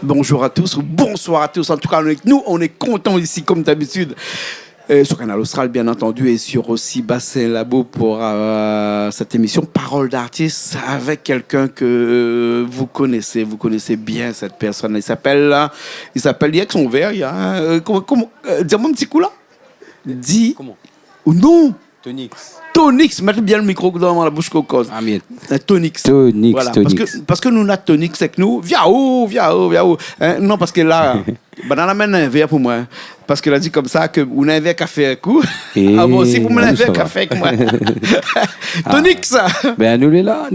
Bonjour à tous, ou bonsoir à tous. En tout cas, nous, on est contents ici, comme d'habitude, sur Canal Austral, bien entendu, et sur aussi Bassin Labo pour cette émission Parole d'artiste avec quelqu'un que vous connaissez bien cette personne. Il s'appelle Yax son verre. Il y a dis-moi un petit coup là. Dis. Comment? Ou non. Tonix. Mettez bien le micro dans la bouche qu'on cause. Ah, bien. Tonix. Voilà. Parce que nous, on a Tonix avec nous. Viens où. Non, parce que là, dans la main, un verre pour moi. Parce qu'elle a dit comme ça que vous n'avez un verre café avec vous. Ah bon, si vous m'avez un café avec moi. Tonix. Ben, nous, les là.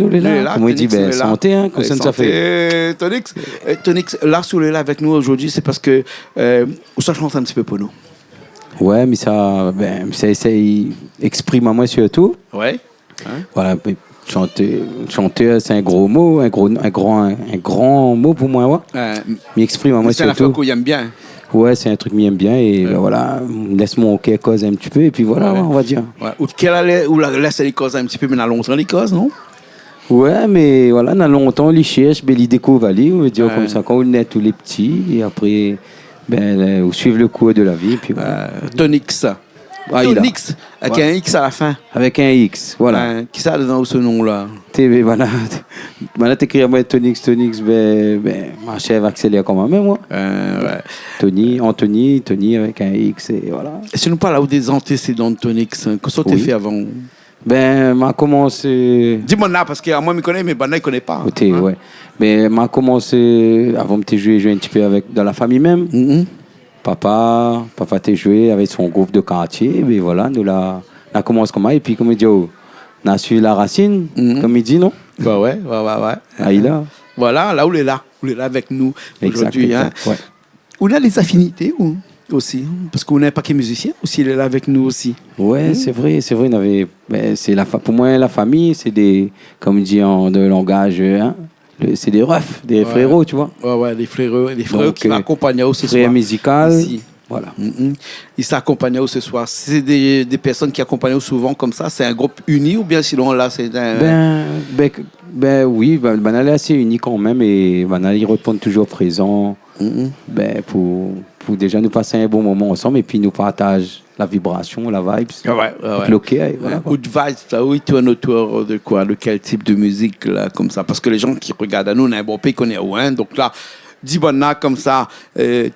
Comme on dit, ben, santé, hein, comme ça fait. Tonix, là, sous le là avec nous aujourd'hui, c'est parce que ça chante un petit peu pour nous. Ouais, mais ça exprime à moi surtout. Ouais. Voilà, chanteur, c'est un gros mot, un grand mot pour moi, ouais. Mais exprime à moi surtout. C'est la fois qu'on aime bien. Ouais, c'est un truc que j'aime bien et ben, voilà, laisse mon cœur cause un petit peu et puis voilà, on va dire. Ouais. Ou laisse les causes un petit peu, mais dans longtemps les causes, non? Ouais, mais voilà, dans longtemps, les cherche, ben, les découvre, on va dire comme ça, quand on est tous les petits et après. Ben, suivre le cours de la vie. Puis voilà. Tonix. Tonix, avec un X à la fin. Avec un X, voilà. Qui ça dedans ce nom-là? Voilà. Maintenant, t'écris à moi Tonix, ma chèvre accélère comme même, moi. Ouais. Tony avec un X, et voilà. Et si nous parlons des antécédents de Tonix, qu'est-ce que tu as fait avant? Ben, m'a commencé. Dis-moi là, parce que moi, je connais, mais Bana, il ne connaît pas. Ouais. Mais m'a commencé, avant de jouer un petit peu dans la famille même. Mm-hmm. Papa t'a joué avec son groupe de quartier, mais voilà, nous là, on a commencé comme ça, et puis comme il dit, on a suivi la racine, comme il dit, non? Ouais. Ah, il a. Voilà, là où il est là avec nous aujourd'hui. Hein. Ouais. On a les affinités aussi, parce qu'on n'est pas que musicien aussi, il est là avec nous aussi. Ouais, c'est vrai, on avait, pour moi, la famille, c'est des, comme il dit en de langage, hein, c'est des refs, des frérots, tu vois. Ouais, des frérots qui m'accompagnent aussi ce soir. Frère musical. Ici. Voilà. Ils s'accompagnent ce soir. C'est des personnes qui accompagnent souvent comme ça. C'est un groupe uni ou bien sinon là c'est un. Oui, ben elle est assez uni quand même et ben ils répondent toujours présent. Pour déjà nous passer un bon moment ensemble et puis nous partage la vibration, la vibe. Ouais. Voilà. Good vibes, là où ils tournent autour de quoi, de quel type de musique là comme ça. Parce que les gens qui regardent à nous, on a un bon pays qu'on est où, hein. Donc là. Dibonna comme ça,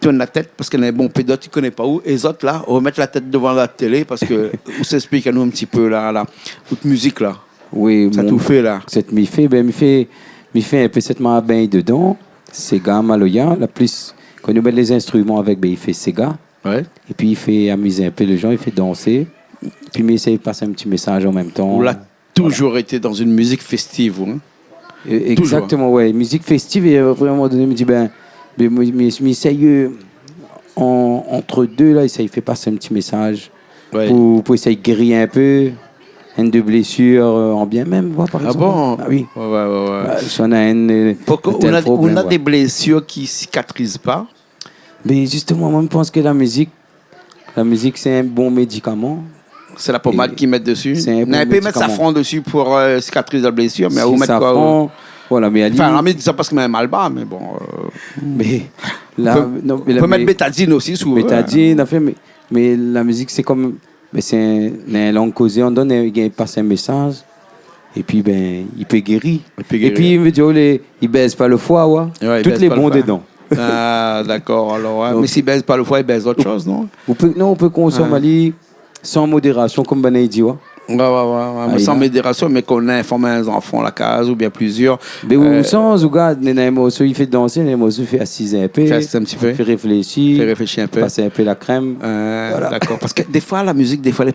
tourne la tête parce qu'elle a un bon pédote, tu ne connais pas où. Et les autres là, on va mettre la tête devant la télé parce que on s'explique à nous un petit peu là, toute musique là. Oui, ça tout fait là. Cette m'y fait un peu cette main bain dedans. Sega Maloya, la plus quand nous met les instruments avec, il fait Sega. Ouais. Et puis il fait amuser un peu les gens, il fait danser. Puis il essaie de passer un petit message en même temps. On a toujours été dans une musique festive, hein. Exactement, ouais. Musique festive, et à un moment donné, il me dit, mais sérieux, entre deux, là, il fait passer un petit message pour essayer de guérir un peu, une de blessure en bien même, par exemple. Bon? Ah oui. Ouais. On a des blessures qui ne cicatrisent pas. Mais justement, moi, je pense que la musique, c'est un bon médicament. C'est la pommade qu'ils mettent dessus. On peut mettre safran dessus pour cicatriser la blessure, mais vous mettre quoi? Voilà, mais on met ça parce que c'est mal bas, mais bon. Mais on peut mettre bétadine aussi souvent. Bétadine, mais la musique, c'est comme. Mais c'est une langue causée, on donne, il passe un message, et puis il peut guérir. Et puis il me dit, il baise pas le foie, ouais. Toutes les bons dedans. Ah, d'accord, alors, donc, mais s'il baise pas le foie, il baise autre chose, non? On peut consommer sans modération, comme Banaï dit, ouais. Ouais. Sans modération, mais qu'on informe les enfants la case ou bien plusieurs. Mais sans, regarde, il fait danser, il fait assiser un peu. Fait un petit peu. Fait réfléchir un peu. Passer un peu la crème. Voilà. D'accord. Parce que des fois, la musique, elle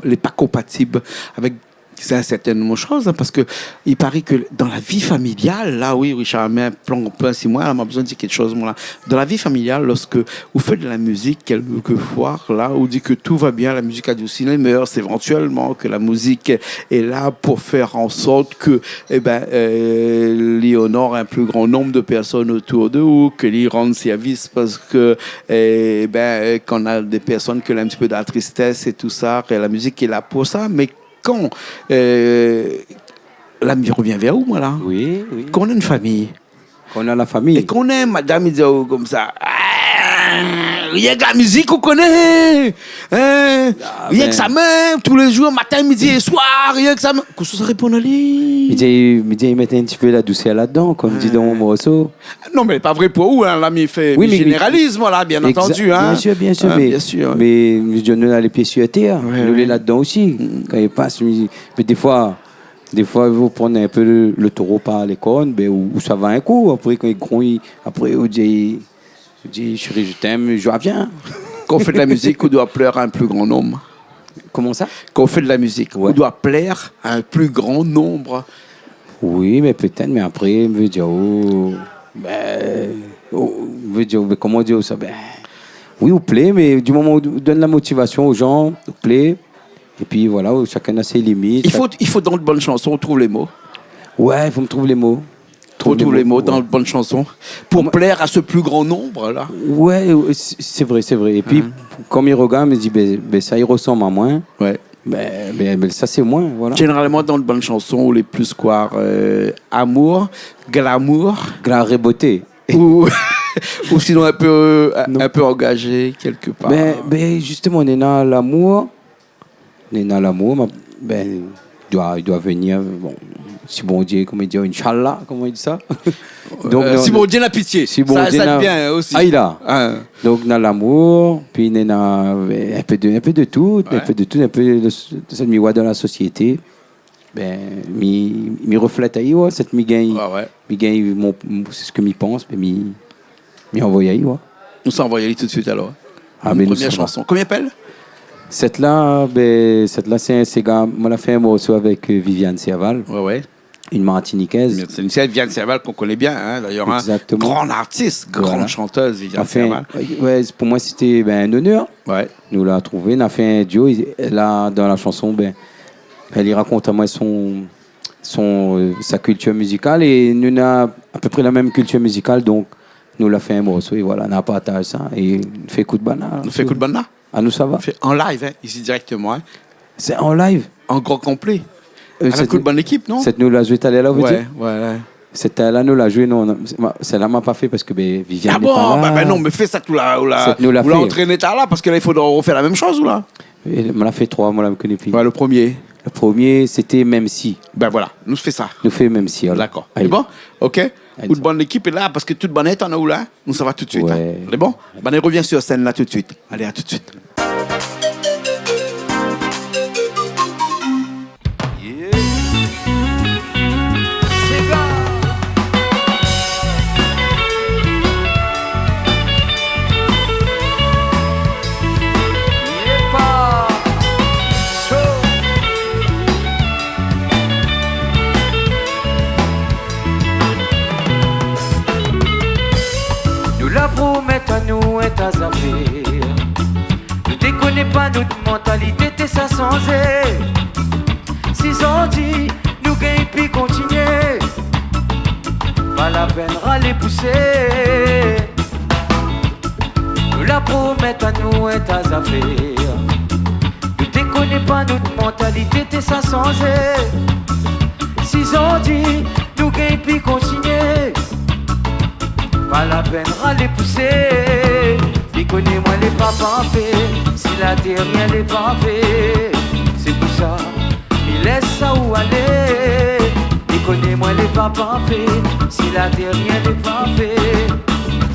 n'est pas compatible avec certaines choses, parce que il paraît que dans la vie familiale, là, oui, Richard, mais un plan si moi, on a besoin de dire quelque chose, moi, là. Dans la vie familiale, lorsque vous faites de la musique, quelquefois, là, on dit que tout va bien, la musique adoucit les mœurs, c'est éventuellement que la musique est là pour faire en sorte que, honore un plus grand nombre de personnes autour d'eux, ou que lui rende service parce que, qu'on a des personnes qui ont un petit peu de la tristesse et tout ça, et la musique est là pour ça, mais quand la musique revient vers où, moi, là? Oui. Quand on a une famille, Qu'on a la famille. Et qu'on aime, madame, il dit comme ça. Rien que la musique, qu'on connaît. Rien que sa main, tous les jours, matin, midi et soir, rien que sa main. Qu'est-ce que ça répond à lui? Il met un petit peu la douceur là-dedans, comme dit dans mon morceau. Non, mais pas vrai pour où, hein, là, mais il fait généralisme, là, bien entendu. Hein. Bien sûr. Bien sûr. Mais nous, on a les pieds sur terre. Nous, les là-dedans aussi. Quand il passe, mais des fois, vous prenez un peu le taureau par les cornes, où ça va un coup. Après, quand il grouille, après, on dit, chérie, je t'aime, je reviens. Quand on fait de la musique, on doit plaire à un plus grand nombre. Comment ça? Quand on fait de la musique, on doit plaire à un plus grand nombre. Oui, mais peut-être, mais après, on veut dire, comment dire ça? Oui, on plaît, mais du moment où on donne la motivation aux gens, on plaît. Et puis voilà, chacun a ses limites. Il faut dans de bonnes chansons, on trouve les mots. Ouais, il faut me trouver les mots. Trouve les mots dans de bonnes chansons pour plaire à ce plus grand nombre là. Ouais, c'est vrai. Et puis comme il regarde, il dit ça il ressemble à moi. Ouais. Ça c'est moins, voilà. Généralement dans de bonnes chansons, les plus quoi, amour, glamour, et beauté. ou sinon un peu engagé quelque part. Justement, on est dans l'amour. Il doit venir. Bon, si bon Dieu, comment il dit, Inch'Allah, comment il dit ça? Donc, si bon Dieu n'a pitié, si bon ça devient bien aussi. Ah, il a. Donc, dans l'amour, puis il y a un peu de tout, un peu de cette miroir dans la société. Il reflète ahí, cette migagne. C'est ce que je pense, mais il envoie ahí, Nous s'en envoyons tout de suite alors. Première chanson. Combien appelle? Cette là, c'est gars. On a fait un morceau avec Viviane Serval. Ouais. Une Martiniquaise. C'est une Viviane Serval qu'on connaît bien, hein, d'ailleurs. Exactement. Grande artiste, grande chanteuse, Viviane Serval. Ouais, pour moi, c'était un honneur. Ouais. Nous l'avons trouvé. On a fait un duo. Là, dans la chanson, elle y raconte à moi sa culture musicale. Et nous avons à peu près la même culture musicale. Donc, nous l'avons fait un morceau. Et voilà, on a partagé ça. Et on fait coup de banane. On fait coup de banane? Ah, nous, ça va. En live, hein, ici directement. Hein. C'est en live? En grand complet. Avec une bonne équipe, non? Cette nous l'a joué tout à l'heure, vous dites? Ouais. Cette là, nous l'a joué, non. Celle-là, m'a pas fait parce que Viviane. Ah bon? Non, mais fais ça, tu l'as entraîné là, parce que là, il faut refaire la même chose, ou là? On l'a fait 3, moi, là, je me connais plus. Ouais, le premier. Le premier, c'était Même si. Voilà, nous fait ça. Nous fait Même si. Alors. D'accord. C'est bon? Ok. Toute bonne équipe est là, parce que toute bonne est en a où là? Nous, ça va tout de suite. Ouais. Hein. C'est bon? On revient sur scène là tout de suite. Allez, à tout de suite. À nous et ta affaire. Ne déconnez pas, notre mentalité t'es ça sans aide. Si on dit, nous gagnons puis continuer. Pas la peine râler pousser. Nous la promettre à nous et ta affaire. Ne déconnez pas, notre mentalité t'es ça sans aide. Si on dit, nous gagnons puis continuer. Pas la peine râler pousser. Déconnez-moi les papas fait. Si la dernière n'est pas fait, c'est pour ça il laisse ça où aller. Déconnez-moi les papas fait. Si la dernière n'est pas fait,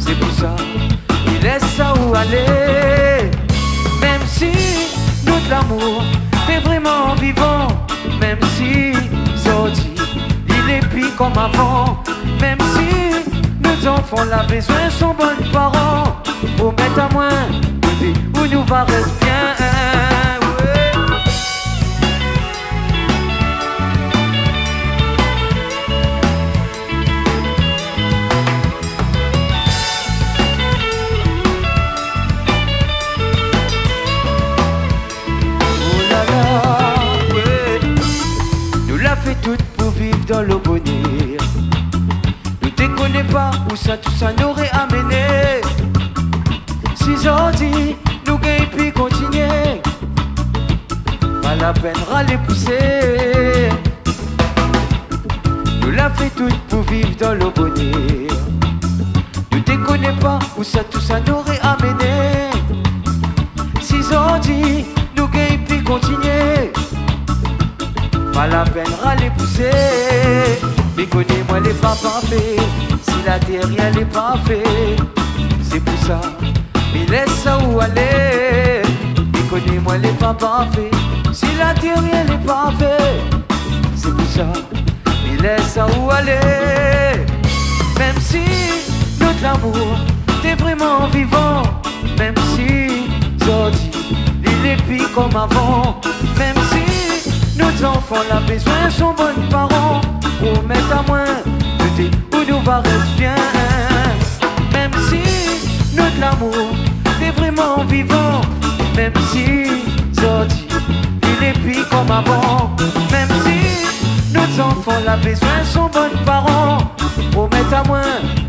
c'est pour ça il laisse ça où aller. Même si notre l'amour est vraiment vivant, même si sorti il est pis comme avant, même si nos enfants la besoin sont bons parents. Pour mettre à moins, bébé, où nous va rester bien. Oh là là, ouais. Nous l'a fait toute pour vivre dans le bonheur. Ne déconnez pas où ça tout ça n'aurait amené. Si on dit, nous gagnons puis continuer. Pas la peine râler pousser. Nous l'a fait tout pour vivre dans le bonheur. où ça tout ça n'aurait amené. Si on dit, nous gagne puis continuer. Pas la peine râler pousser. Mais connais-moi les pas parfaits. Si la terre elle est pas fait, c'est pour ça. Mais laisse ça où aller. Mais connais-moi les pas parfaits. Si la terre elle est pas fait, c'est pour ça. Mais laisse ça où aller. Même si notre amour t'es vraiment vivant. Même si Jordi il est pire comme avant. Même si nos enfants la besoin sont bons parents. Pour mettre à moins de tes où nous va rester bien. Même si notre amour t'es vraiment vivant. Même si Jordi il est pire comme avant. Même si nos enfants la besoin sont bons parents. Pour mettre à moins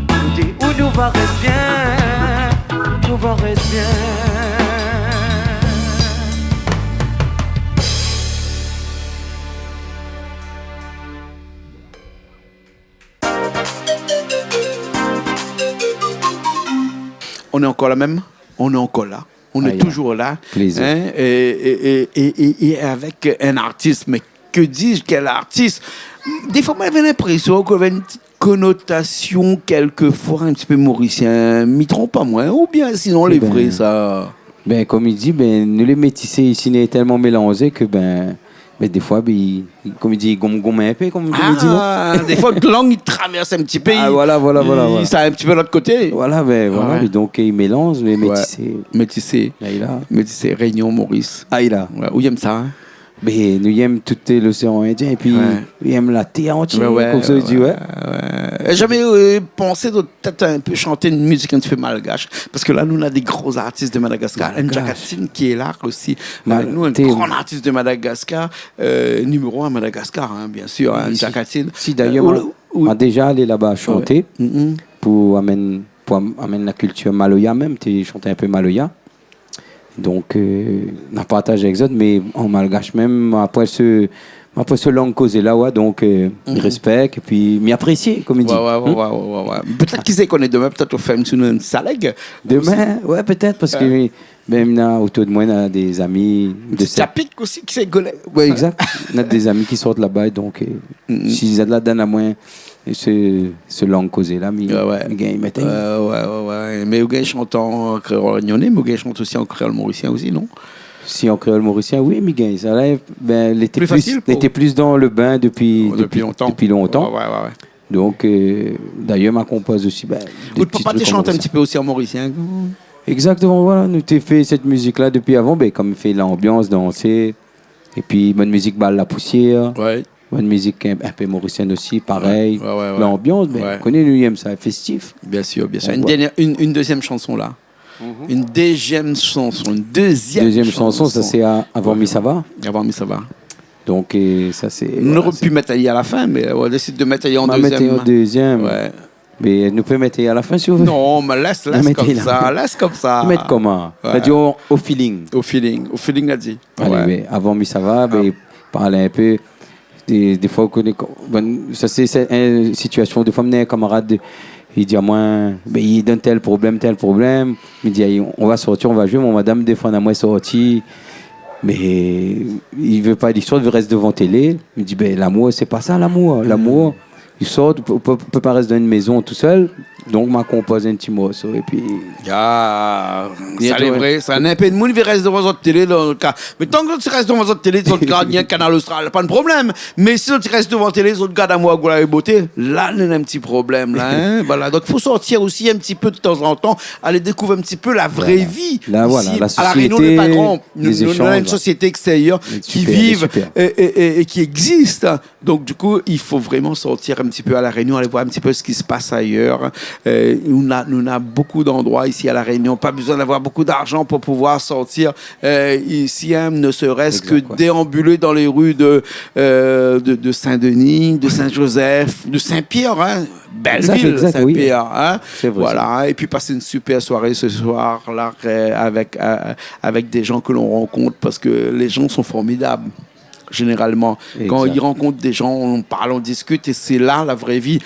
de tes où nous va rester bien. Nous va rester bien. On est encore là même, on est encore là, on est toujours là. Plaisir. Hein, et avec un artiste, mais que dis-je, quel artiste? Des fois, moi, j'avais l'impression qu'il y avait une petite connotation, quelquefois, un petit peu mauricien. M'y trompe pas moi, ou bien sinon les vrais, ça. Ben, comme il dit, nous les métissés ici, n'est tellement mélangés que des fois, comme il dit, gomme un peu, comme il dit, non? Des fois, la langue, il traverse un petit peu. Voilà. Ça a un petit peu de l'autre côté. Voilà, Ouais. Donc il mélange les métissés. Métissé. Métissé, Réunion, Maurice. Aïla. Ouais, où il aime ça, hein? Mais nous aimons tout l'océan Indien et puis nous aimons la terre entière, comme ça, il dit, ouais. J'avais pensé de peut-être un peu chanter une musique un petit peu malgache, parce que là, nous, on a des gros artistes de Madagascar. N'Djamena qui est là aussi. Avec nous, un grand artiste de Madagascar, numéro 1 à Madagascar, hein, bien sûr, N'Djamena. Si d'ailleurs, on a déjà allé là-bas chanter pour amener la culture maloya même, tu chantais un peu maloya. Donc, on a partagé avec eux, mais en malgache même, après ce langue causée là, ouais, donc, respect, et puis m'apprécier, comme il dit. Ouais. Peut-être qu'ils se connaissent demain, peut-être au fait une saleg. Demain, ouais, peut-être, parce que même autour de moi, on a des amis. De Tapic aussi qui s'est collé. Ouais, exact. On a des amis qui sortent là-bas, donc, s'ils ont là, dans la moins. Et ce langue causée là, mais ils mettent. Ouais. Mais ils chantent en créole réunionnais, mais ils chantent aussi en créole mauricien aussi, non? Si en créole mauricien, oui, mais ça là, il était plus dans le bain depuis longtemps. Ouais. Donc, d'ailleurs, ma compose aussi. Ou tu peux chanter un petit peu aussi en mauricien? Exactement, voilà. Nous t'ai fait cette musique-là depuis avant, comme il fait l'ambiance, danser. Et puis, bonne musique, balle la poussière. Ouais. Bonne musique un peu mauricienne aussi, pareil. Ouais. L'ambiance, on connaît, nous aimons ça, festif. Bien sûr. Une deuxième chanson là. Une deuxième chanson, ça c'est Avant Misava. Avant Misava. Donc, ça c'est. On aurait pu mettre à la fin, mais on décide de mettre en deuxième. Mettre en deuxième. Ouais. Mais nous pouvons mettre à la fin si vous voulez. Non, mais laisse comme ça. Mettre comment? Ouais. Dit au feeling. Au feeling, l'a dit. Allez, Avant Misava, parler un peu. Des fois, ça c'est une situation. Des fois, un camarade, il dit à moi, il donne tel problème. Il dit, on va sortir, on va jouer. Mon madame, des fois, on a moins sorti. Mais il veut pas l'histoire, il reste devant télé. Il dit, l'amour, c'est pas ça, l'amour. L'amour, il sort, peut pas rester dans une maison tout seul. Donc, m'a composé un petit morceau et puis. Ça c'est vrai. Ça n'a pas de monde qui reste devant votre télé dans le cas. Mais tant que tu restes devant votre télé, tu regardes bien Canal Austral, pas de problème. Mais si tu restes devant la télé, tu regardes à moi, Goula et Beauté, là, il y a un petit problème. Là, hein? Voilà. Donc, il faut sortir aussi un petit peu de temps en temps, aller découvrir un petit peu la vraie vie. Là, voilà, la société. À la Réunion, n'est pas grand. Nous avons une société extérieure qui vive et qui existe. Donc, du coup, il faut vraiment sortir un petit peu à la Réunion, aller voir un petit peu ce qui se passe ailleurs. Nous avons beaucoup d'endroits ici à La Réunion, pas besoin d'avoir beaucoup d'argent pour pouvoir sortir ici, hein, ne serait-ce que déambuler dans les rues de Saint-Denis, de Saint-Joseph, de Saint-Pierre, hein, Belleville, Saint-Pierre. Oui. Hein, voilà, et puis passer une super soirée ce soir-là avec des gens que l'on rencontre parce que les gens sont formidables. généralement. Exact. Quand ils rencontrent des gens, on parle, on discute, et c'est là la vraie vie.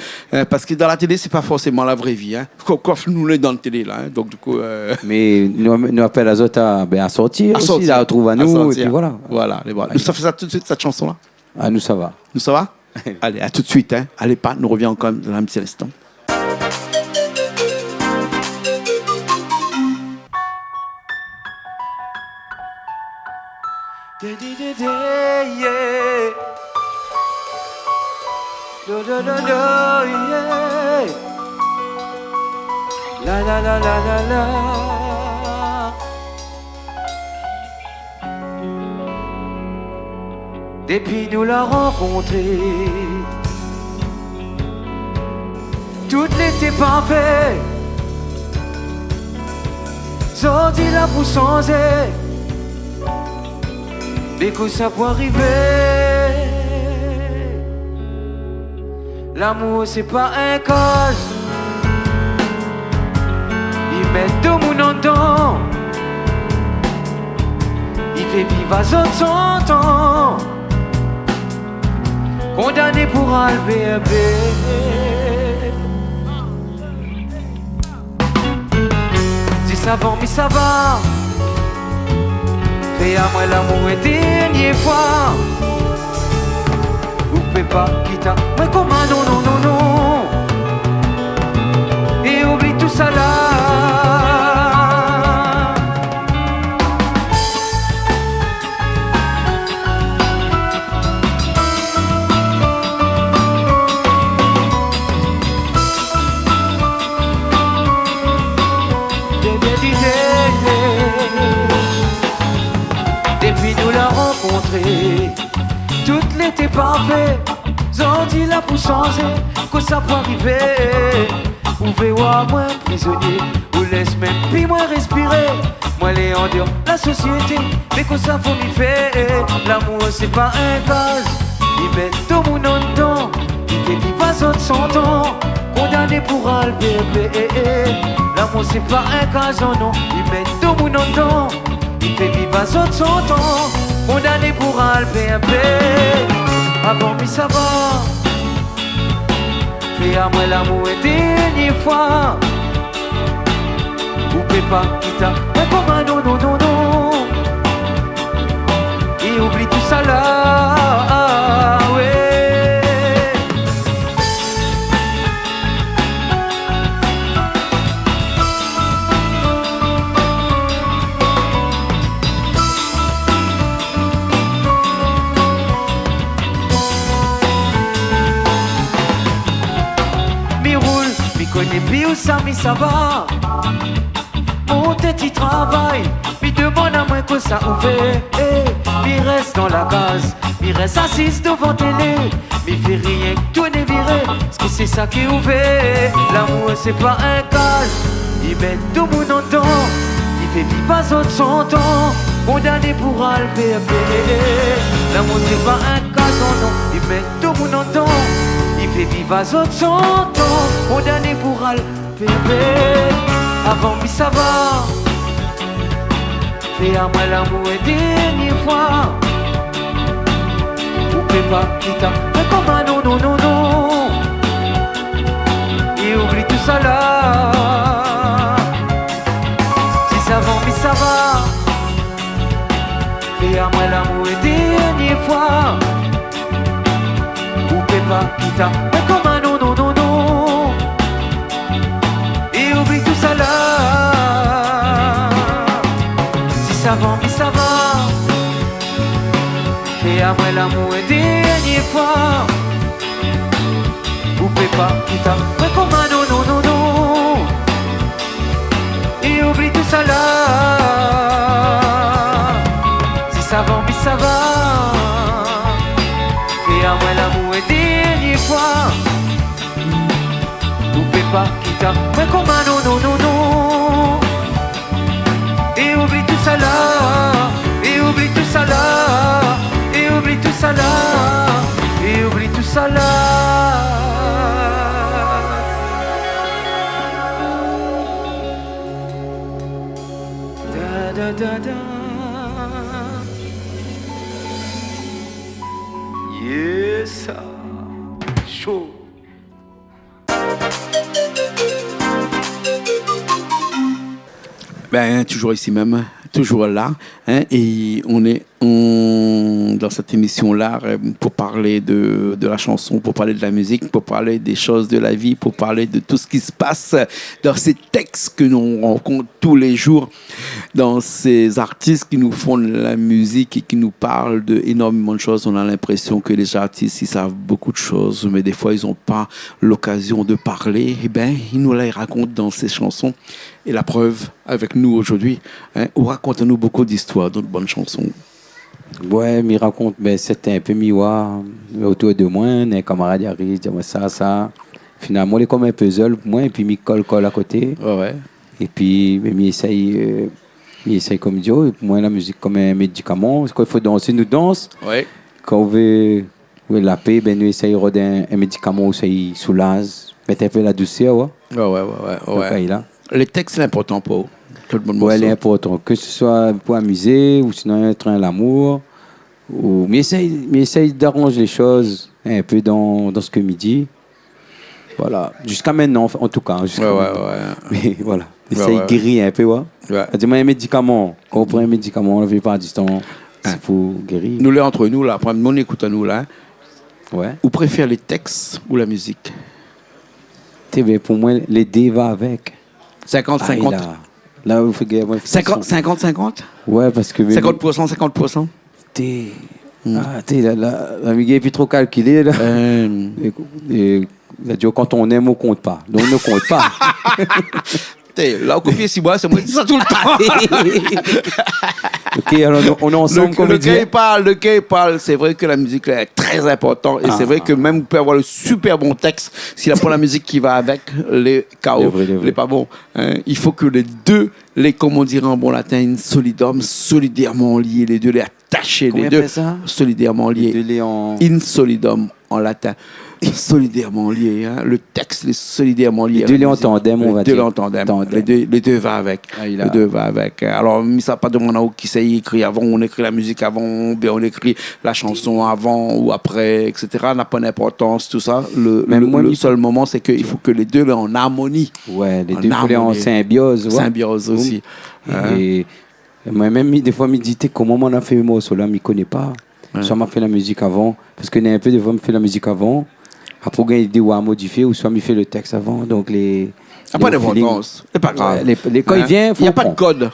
Parce que dans la télé, c'est pas forcément la vraie vie. Hein. Quand nous, on est dans la télé, là. Hein. Donc, du coup... Mais nous appelle à autres à sortir aussi, sortir. à retrouver à nous, et puis voilà. Voilà, les bras. Nous, ça fait ça tout de suite, cette chanson-là. Ah, nous, ça va. Nous, ça va? Allez, à tout de suite. Hein. Allez, pas, nous reviens encore dans un petit instant. La la la la la la. Depuis nous l'a rencontré, tout n'était pas fait. Sorti là pour changer, mais que ça peut arriver. L'amour c'est pas un cause, il met tout mon en temps, il fait vivre à son temps. Condamné pour enlever un bébé. Si ça va, mais ça va. Fais à moi l'amour une dernière fois. Vous pouvez pas quitter. Mais comment non, non, non, non. Et oublie tout ça là. Depuis nous l'a rencontré, tout l'était parfait. Zordi là pour changer, que ça peut arriver. Vous voir moi prisonnier, vous laisse même puis moi respirer. Moi les en dehors la société, mais que ça faut m'y faire. L'amour c'est pas un gaz, il met tout mon nom dedans. Il fait vivre à son temps, condamné pour un bébé. L'amour c'est pas un gaz, non, il met tout mon nom dedans. Il fait vivre à son temps, condamné pour un bébé. Avant mais ça va. Fais à moi l'amour une dernière fois. Vous pouvez pas quitter. Mais comment non, non, non, non. Et oublie tout ça là, ouais. Connais bien où ça, mais ça va. Mon tête y travaille, puis demande à moi que ça ouvert. Mais reste dans la case, mais reste assise devant télé. Mais fait rien que tourner viré, parce que c'est ça qui est ouvert. L'amour c'est pas un cage, il met tout le monde en temps. Il fait vivre à son temps, condamné pour un bébé. L'amour c'est pas un cage, non, non, il met tout le monde en temps. Il fait vivre à son temps, condamné pour un bébé. Avant mais ça va. Fais à moi l'amour une dernière fois. Vous pouvez pas quitter. Mais comment non, non, non, non. Et oublie tout ça là. Si ça va, mais ça va. Fais à moi l'amour une dernière fois. Vous pouvez pas quitter. Mais comment non, non, non, non. Et oublie tout ça là. Si ça va, mais ça va. Fais à moi l'amour une dernière fois. Vous pouvez pas quitter. Mais comment non, non, non, non. Et oublie tout ça là. Si ça va, mais ça va. Fais à moi l'amour une dernière fois. Vous pouvez pas quitter. Mais comment non, non, non, non. Et oublie tout ça là. Et oublie tout ça là. Et oublie tout ça là. Et oublie tout ça là. Da da da da. Ben, toujours ici même, toujours là. Hein, et on est dans cette émission-là pour parler de la chanson, pour parler de la musique, pour parler des choses de la vie, pour parler de tout ce qui se passe dans ces textes que nous rencontrons tous les jours, dans ces artistes qui nous font de la musique et qui nous parlent d'énormément de choses. On a l'impression que les artistes, ils savent beaucoup de choses, mais des fois, ils n'ont pas l'occasion de parler. Eh bien, ils nous les racontent dans ces chansons. Et la preuve, avec nous aujourd'hui, hein, on raconte nous beaucoup d'histoires, d'autres bonnes chansons. Ouais, mais raconte, ben, c'était un peu miroir autour de moi, les camarades arrivent, disent ça. Finalement, il est comme un puzzle pour moi, et puis il colle à côté. Ouais. Et puis, il essaye comme Dieu, et pour moi, la musique comme un médicament. Quand il faut danser, nous danse. Ouais. Quand on veut la paix, ben, nous essayons un médicament où ça soulage, mettre un peu la douceur. Ouais. Ouais. Là. Les textes, c'est important pour tout le monde. Ouais, c'est important. Que ce soit pour amuser, ou sinon un train l'amour. Mais essaye d'arranger les choses un peu dans ce que midi. Voilà. Jusqu'à maintenant, en tout cas. Mais voilà. Essaye de guérir un peu, ouais. Dis-moi un médicament. Quand on prend un médicament, on ne fait pas du temps. C'est pour guérir. Nous, les entre nous, là, on écoute à nous, là. Ouais. Ou préfère les textes ou la musique? Pour moi, les deux vont avec. 50-50. Là, il faut 50-50? Ouais, parce que... 50%? La musique est plus trop calculée, là. Quand on aime, on ne compte pas. Donc, on ne compte pas. Là, au copier 6 mois, c'est moi qui dis ça tout le temps. Ok, alors on est ensemble comme le gars il parle, c'est vrai que la musique là, est très importante. Et c'est vrai que même vous pouvez avoir le super bon texte, s'il a pas la musique qui va avec, les chaos, les pas bons. Hein, il faut que les deux, comme on dirait en bon latin, solidairement liés, les deux les attachés, les deux solidairement liés. In solidum en latin. Solidairement liés, hein. Le texte est solidairement lié. Les deux les en tandem, on va dire. Les deux va avec. Les deux va avec. Alors, mais ça pas de mon qui sait écrire avant, on écrit la musique avant, bien on écrit la chanson avant ou après, etc. n'a pas d'importance, tout ça. Le seul moment, c'est qu'il faut que les deux soient en harmonie. Ouais, les deux soient en symbiose. Ouais. Symbiose aussi. Et moi-même, des fois, je me dis, comment on a fait le mot, cela, je ne connais pas. Soit m'a fait la musique avant, parce que un peu de fois, je fais la musique avant. Après, il y a des idées à modifier, ou soit il fait le texte avant. Donc, pas d'importance. C'est pas grave. Quand il vient, il n'y a pas de code.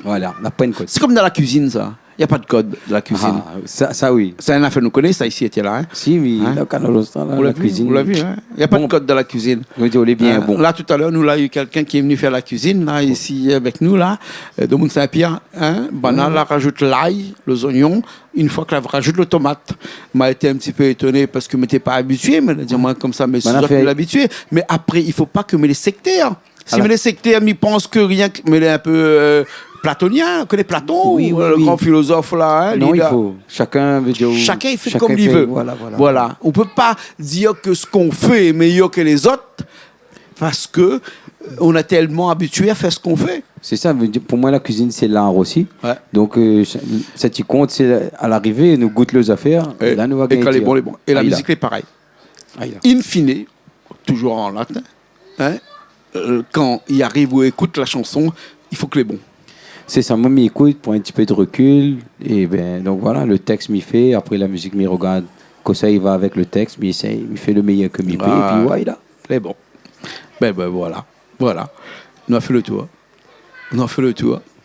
Voilà, il n'y a pas de code. C'est comme dans la cuisine, ça. Il n'y a pas de code de la cuisine. Ça oui. Ça, un affaire nous connaît, ça ici était là. Hein? Si, oui. Hein? Dans la cuisine. Vous l'avez vu, hein? Il n'y a pas de code de la cuisine. Oui, on est bien bon. Là, tout à l'heure, nous, là, il y a eu quelqu'un qui est venu faire la cuisine, là, ici, avec nous, là, de Mont-Saint-Pierre. Hein? Là, rajoute l'ail, les oignons, une fois que là, rajoute le tomate. M'a été un petit peu étonné parce que je n'étais pas habitué, mais dis-moi comme ça, mais je suis habitué. Mais après, il ne faut pas que les sectaires. Si les sectaires, ils pensent que rien, mais il est un peu. Platonien, connaît Platon, le grand philosophe là. Hein, non, il faut. Chacun il fait comme il veut. Voilà. On ne peut pas dire que ce qu'on fait est meilleur que les autres parce que on est tellement habitué à faire ce qu'on fait. C'est ça. Pour moi, la cuisine, c'est l'art aussi. Ouais. Donc, ce qui compte, c'est à l'arrivée, nous goûtons les affaires. Et là, nous va gagner. Et quand les bons. Et la musique est pareil. In fine, toujours en latin, hein, quand il arrive ou écoute la chanson, il faut que les bons. C'est ça, moi, m'écoute pour un petit peu de recul. Et ben, donc voilà, le texte m'y fait. Après, la musique m'y regarde. Comme ça, il va avec le texte, m'y essaye, m'y fait le meilleur que m'y peut. Et puis, ouais, là. C'est bon. Ben, voilà. On a fait le tour.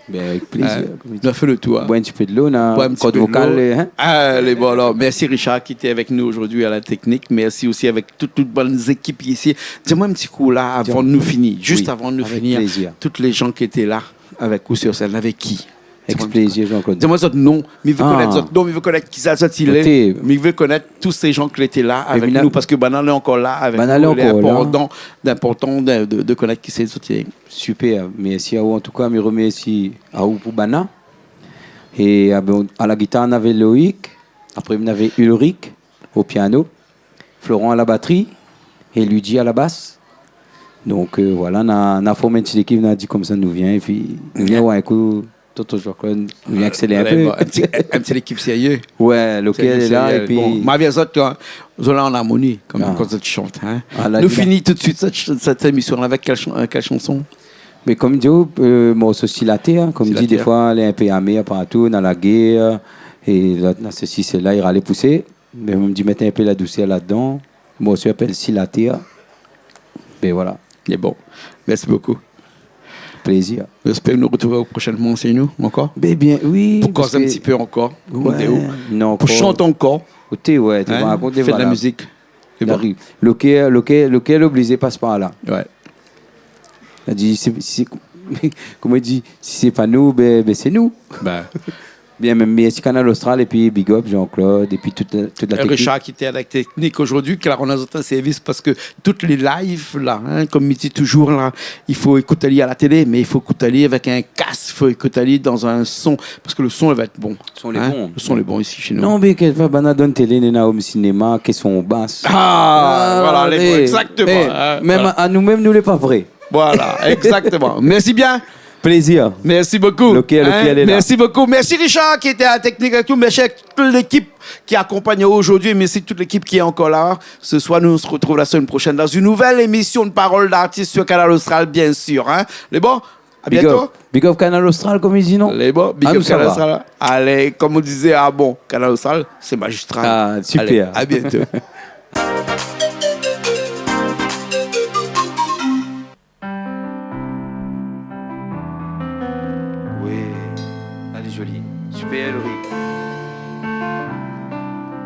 Ben, avec plaisir. On a fait le tour. Bois un petit peu de l'eau, code vocal. Allez, bon, alors, merci Richard qui était avec nous aujourd'hui à la technique. Merci aussi avec toutes bonnes équipes ici. Dis-moi un petit coup là, avant de nous finir. Juste avant de nous finir. Plaisir. Toutes les gens qui étaient là. Avec ou sur scène, avec qui? Avec plaisir, Jean-Claude. Dis-moi votre nom, mais il veut connaître votre nom, il veut connaître qui ça il est, mais il veut connaître tous ces gens qui étaient là avec nous, parce que Banal est encore là avec nous. C'est important de connaître qui c'est. Super, merci à vous en tout cas, je remercie à vous pour Bana. Et à la guitare, on avait Loïc, après on avait Ulrich au piano, Florent à la batterie et Luigi à la basse. Donc voilà, on a formé une petite équipe, on a dit comme ça nous vient, et puis nous vient un coup, Toto Jean-Claude, nous vient accélérer un peu. Un petit équipe sérieux. Ouais, lequel est là, et puis... Bon, ma vie, ça, vous allez en harmonie, comme quand tu chantes. Hein. Nous finissons tout de suite cette émission avec quelle chanson? Mais comme dit, moi aussi la terre, comme dit des fois, elle est un peu amère partout, dans la guerre, et là, ceci, c'est là, il va les pousser. Mais on me dit, mettez un peu la douceur là-dedans. Moi aussi, appelle si la terre. Mais voilà. Il est bon. Merci beaucoup. Plaisir. J'espère nous retrouver prochainement, c'est nous, encore. Mais bien, oui. Pour causer un petit peu encore. Ouais. Non, pour chanter encore. Ouais, tu vas raconter, faire de la musique. Lequel obligé passe par là. Ouais. Il dit, comment il dit, si c'est pas nous, ben c'est nous. Bien, même merci Canal Austral et puis Big Up, Jean-Claude, et puis toute la technique. Richard qui était à la technique aujourd'hui, qui a rendu un service parce que toutes les lives, là, comme il dit toujours, là, il faut écouter à la télé, mais il faut écouter avec un casque, il faut écouter dans un son, parce que le son, il va être bon. Le son est bon ici chez nous. Non, mais qu'elle va pas dans télé, dans le cinéma, qui sont basses. Voilà, exactement. Même à nous-mêmes, nous, n'est pas vrai. Voilà, exactement. Merci bien. Plaisir. Merci beaucoup. Merci beaucoup. Merci Richard qui était à la technique avec nous. Merci à toute l'équipe qui accompagne aujourd'hui. Merci à toute l'équipe qui est encore là. Ce soir, nous se retrouvons la semaine prochaine dans une nouvelle émission de Paroles d'artistes sur Canal Austral, bien sûr. Les bons, à bientôt. Big Up Canal Austral, comme il dit, non? Les bons, Big Up Canal Austral. Allez, comme on disait, Canal Austral, c'est magistral. Ah, super. Allez, à bientôt. Joli, super Loïc.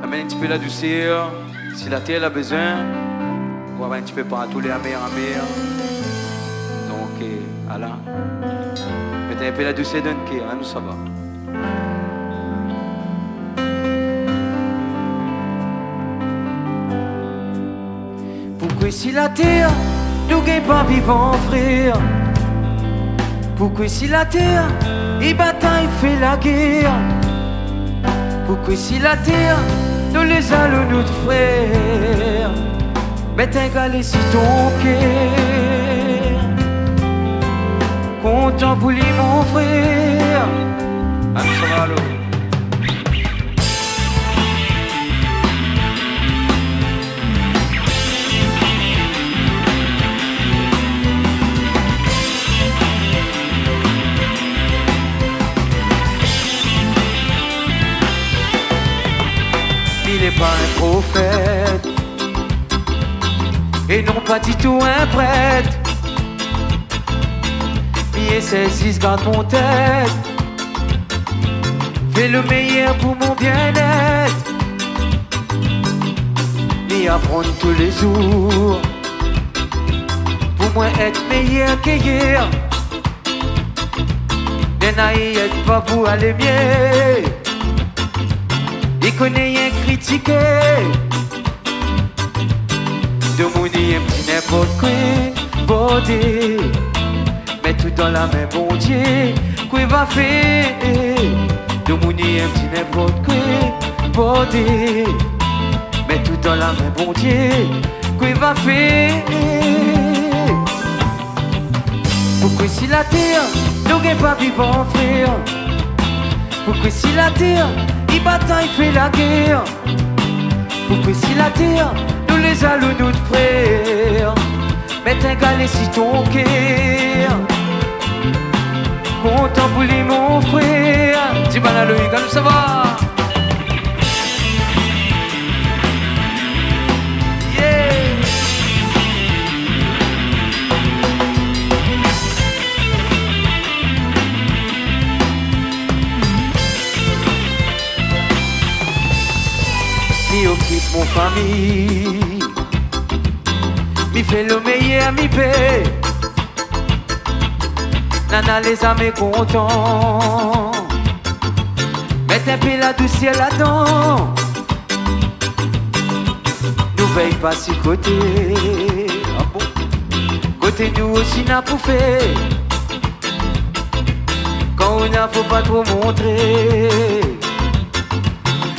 Amène un petit peu la douceur. Si la terre a besoin, on va un petit peu partout les amers. Donc, voilà. Mettez un peu la douceur d'un cœur, nous ça va. Pourquoi si la terre, nous gagne pas vivant, frère? Pourquoi si la terre, et bataille fait la guerre? Pourquoi si la terre, nous les allons nous de frères? Mais t'ingalé si ton cœur, content pour lui mon frère. Ah, ça va alors. Il n'est pas un prophète et non pas du tout un prêtre. Mais celle-ci se garde mon tête, fais le meilleur pour mon bien-être. Mais apprendre tous les jours pour moi être meilleur qu'hier. N'aille pas pour aller mieux. Il connaît rien critiqué. De mon dit un petit n'importe quoi, bordé. Mais tout dans la main, bon Dieu, quoi va faire? De mon dit un petit n'importe quoi, bordé. Mais tout dans la main, bon Dieu, quoi va faire? Pourquoi si la terre, nous n'est pas vivant, frère? Pourquoi si la terre, il bataille fait la guerre? Pourquoi si la terre, nous les allons nous de frères? Mais t'ingalé si ton cœur, content pour lui mon frère. Dis-moi là, Loïc, comme ça va? Mi occupe mon famille, mi fait le meilleur, mi paie. Nana les amis contents, mettez un peu la douceur là-dedans. Nous veille pas si côté, ah bon? Côté nous aussi n'a pas fait. Quand on n'a faut pas trop montrer.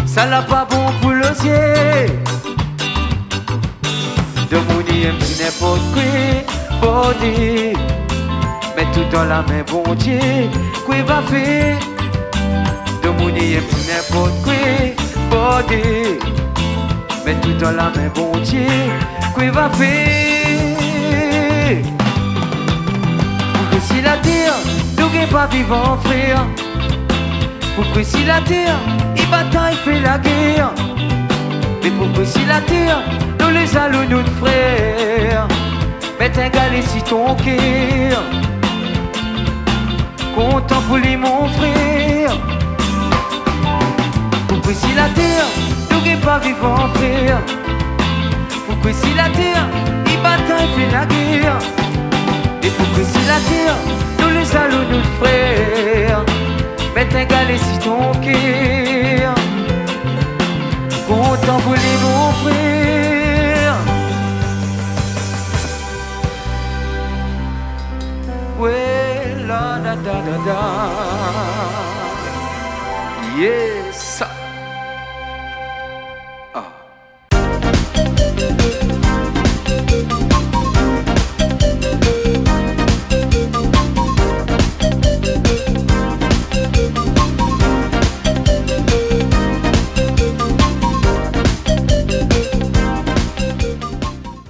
Ça n'a pas bon pour l'osier. De mon dit un petit n'importe quoi, bordé. Mais tout dans la main, bon Dieu, quoi va faire? De mon dit un petit n'importe quoi, bordé. Mais tout dans la main, bon Dieu, quoi va faire? Pourquoi si pas vivant frère. Pourquoi si la terre, il bataille fait la guerre? Mais pourquoi si la terre, nous les allons nous de frères? Mets un galet si ton cœur, content pour lui mon frère. Pourquoi si la terre, nous n'est pas vivant frère? Pourquoi si la terre, il bataille fait la guerre? Et pourquoi si la terre, nous les allons nous de frères? Mets un galet si ton cœur, content pour lui mon frère. Ouais, la da da da da. Yes.